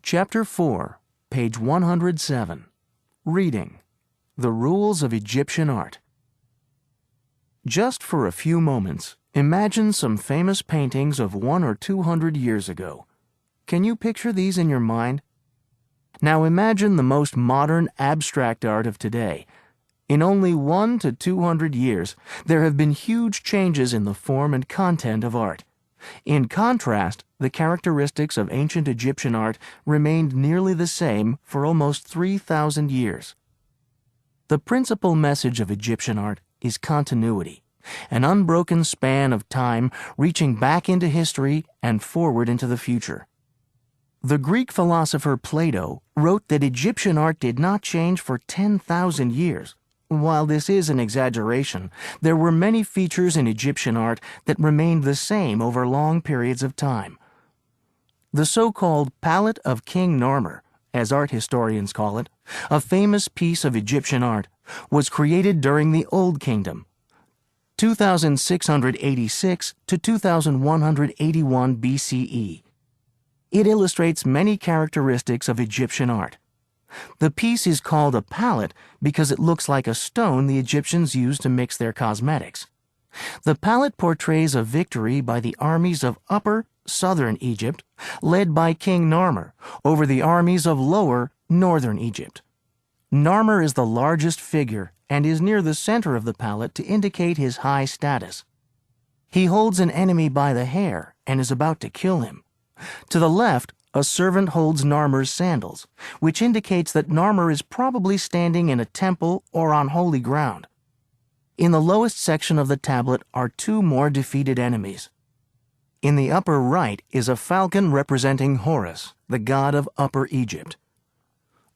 Chapter 4, page 107. Reading: The Rules of Egyptian Art. Just for a few moments, imagine some famous paintings of 100 or 200 years ago. Can you picture these in your mind? Now imagine the most modern abstract art of today. In only 100 to 200 years, there have been huge changes in the form and content of art. In contrast, the characteristics of ancient Egyptian art remained nearly the same for almost 3,000 years. The principal message of Egyptian art is continuity, an unbroken span of time reaching back into history and forward into the future. The Greek philosopher Plato wrote that Egyptian art did not change for 10,000 years. While this is an exaggeration, there were many features in Egyptian art that remained the same over long periods of time. The so-called Palette of King Narmer, as art historians call it, a famous piece of Egyptian art, was created during the Old Kingdom, 2686 to 2181 BCE. It illustrates many characteristics of Egyptian art. The piece is called a palette because it looks like a stone the Egyptians used to mix their cosmetics. The palette portrays a victory by the armies of Upper, Southern Egypt, led by King Narmer, over the armies of Lower, Northern Egypt. Narmer is the largest figure and is near the center of the palette to indicate his high status. He holds an enemy by the hair and is about to kill him. To the left, a servant holds Narmer's sandals, which indicates that Narmer is probably standing in a temple or on holy ground. In the lowest section of the tablet are two more defeated enemies. In the upper right is a falcon representing Horus, the god of Upper Egypt.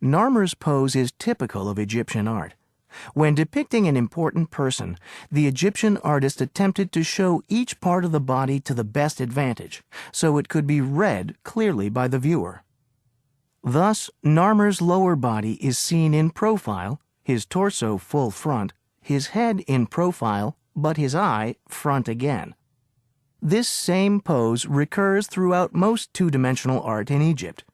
Narmer's pose is typical of Egyptian art. When depicting an important person, the Egyptian artist attempted to show each part of the body to the best advantage, so it could be read clearly by the viewer. Thus, Narmer's lower body is seen in profile, his torso full front, his head in profile, but his eye front again. This same pose recurs throughout most two-dimensional art in Egypt.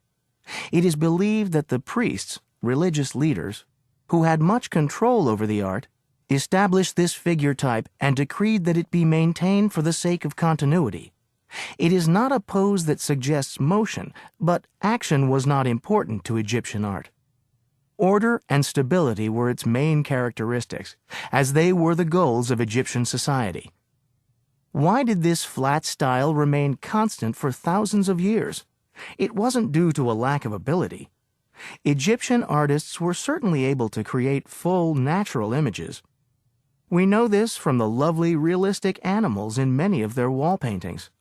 It is believed that the priests, religious leaders, who had much control over the art, established this figure type and decreed that it be maintained for the sake of continuity. It is not a pose that suggests motion, but action was not important to Egyptian art. Order and stability were its main characteristics, as they were the goals of Egyptian society. Why did this flat style remain constant for thousands of years? It wasn't due to a lack of ability. Egyptian artists were certainly able to create full, natural images. We know this from the lovely, realistic animals in many of their wall paintings.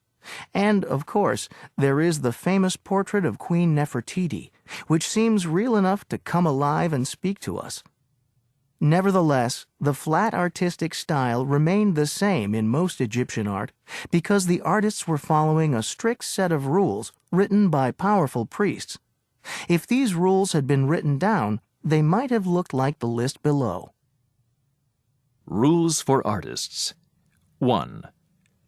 And, of course, there is the famous portrait of Queen Nefertiti, which seems real enough to come alive and speak to us. Nevertheless, the flat artistic style remained the same in most Egyptian art because the artists were following a strict set of rules written by powerful priests. If these rules had been written down, they might have looked like the list below. Rules for artists. 1.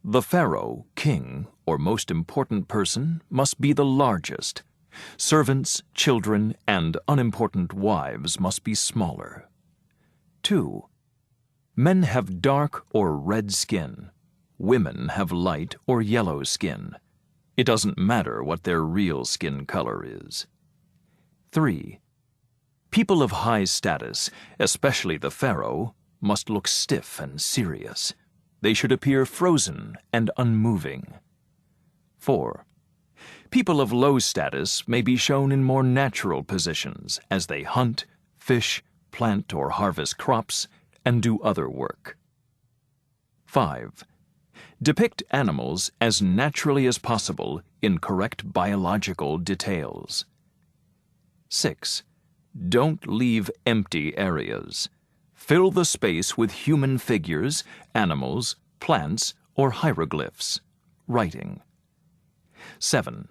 The pharaoh, king, or most important person must be the largest. Servants, children, and unimportant wives must be smaller. 2. Men have dark or red skin. Women have light or yellow skin. It doesn't matter what their real skin color is. 3. People of high status, especially the pharaoh, must look stiff and serious. They should appear frozen and unmoving. 4. People of low status may be shown in more natural positions as they hunt, fish, plant or harvest crops, and do other work. 5. Depict animals as naturally as possible in correct biological details. 6. Don't leave empty areas. Fill the space with human figures, animals, plants, or hieroglyphs, writing. 7.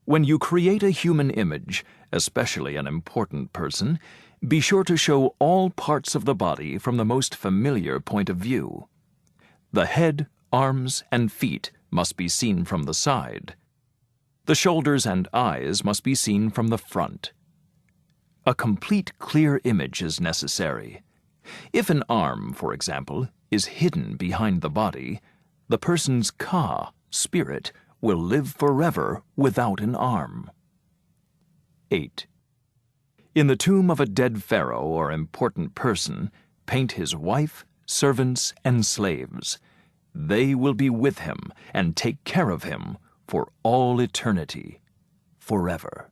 When you create a human image, especially an important person, be sure to show all parts of the body from the most familiar point of view. The head, arms, and feet must be seen from the side. The shoulders and eyes must be seen from the front. A complete clear image is necessary. If an arm, for example, is hidden behind the body, the person's ka, spirit, will live forever without an arm. 8. In the tomb of a dead pharaoh or important person, paint his wife, servants, and slaves. They will be with him and take care of him for all eternity, forever.